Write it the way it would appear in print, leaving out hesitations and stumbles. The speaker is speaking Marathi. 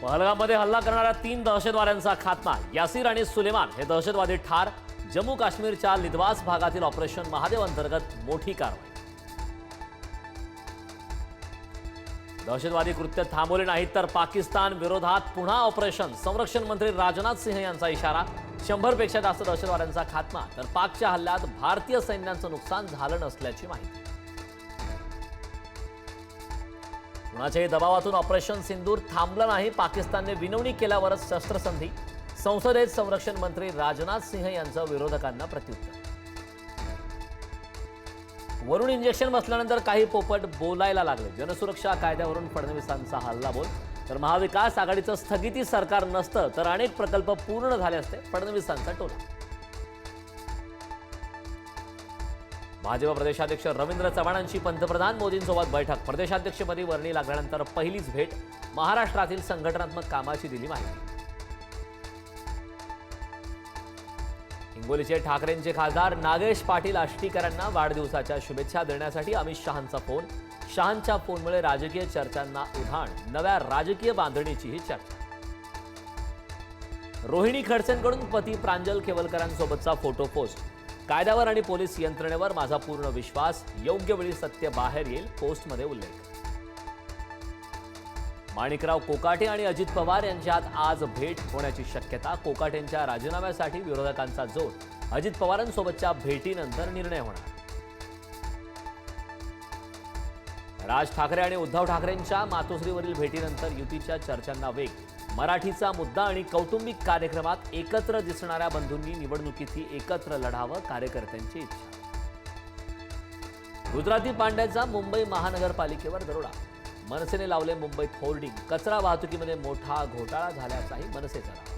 पहलगाममध्ये हल्ला करणाऱ्या 3 दहशतवाद्यांचा खात्मा. यासीर आणि सुलेमान हे दहशतवादी ठार. जम्मू काश्मीरच्या लिदवास भागातील ऑपरेशन महादेव अंतर्गत मोठी कारवाई. दहशतवादी कृत्य थांबवले नाहीत तर पाकिस्तान विरोधात पुन्हा ऑपरेशन. संरक्षण मंत्री राजनाथ सिंह यांचा इशारा. 100 पेक्षा जास्त दहशतवाद्यांचा खात्मा तर पाकच्या हल्ल्यात भारतीय सैन्याचं नुकसान झालं नसल्याची माहिती. कुणाच्याही दबावातून ऑपरेशन सिंदूर थांबलं नाही. पाकिस्तानने विनवणी केल्यावरच शस्त्रसंधी. संसदेत संरक्षण मंत्री राजनाथ सिंह यांचं विरोधकांना प्रत्युत्तर. वरून इंजेक्शन बसल्यानंतर काही पोपट बोलायला लागले. जनसुरक्षा कायद्यावरून फडणवीसांचा हल्लाबोल. तर महाविकास आघाडीचं स्थगिती सरकार नसतं तर अनेक प्रकल्प पूर्ण झाले असते. फडणवीसांचा टोला. भाजप प्रदेशाध्यक्ष रवींद्र चव्हाणांची पंतप्रधान मोदींसोबत बैठक. प्रदेशाध्यक्षपदी वर्णी लागल्यानंतर पहिलीच भेट. महाराष्ट्रातील संघटनात्मक कामाची दिली माहिती. हिंगोलीचे ठाकरेंचे खासदार नागेश पाटील आष्टीकरांना वाढदिवसाच्या शुभेच्छा देण्यासाठी अमित शहांचा फोन. शहांच्या फोनमुळे राजकीय चर्चांना उधाण. नव्या राजकीय बांधणीचीही चर्चा. रोहिणी खडसेंकडून पती प्रांजल केवलकरांसोबतचा फोटो पोस्ट. कायद्यावर आणि पोलीस यंत्रणेवर माझा पूर्ण विश्वास. योग्य वेळी सत्य बाहेर येईल. पोस्टमध्ये उल्लेख. माणिकराव कोकाटे आणि अजित पवार यांच्यात आज भेट होण्याची शक्यता. कोकाटेंच्या राजीनाम्यासाठी विरोधकांचा जोर. अजित पवारांसोबतच्या भेटीनंतर निर्णय होणार. राज ठाकरे आणि उद्धव ठाकरेंच्या मातोश्रीवरील भेटीनंतर युतीच्या चर्चांना वेग. मराठीचा मुद्दा आणि कौटुंबिक कार्यक्रमात एकत्र दिसणाऱ्या बंधूंनी निवडणुकीतही एकत्र लढावं. कार्यकर्त्यांची इच्छा. गुजराती पांड्याचा मुंबई महानगरपालिकेवर दरोडा. मनसेने लावले मुंबईत होर्डिंग. कचरा वाहतुकीमध्ये मोठा घोटाळा झाल्याचाही मनसेचा दावा.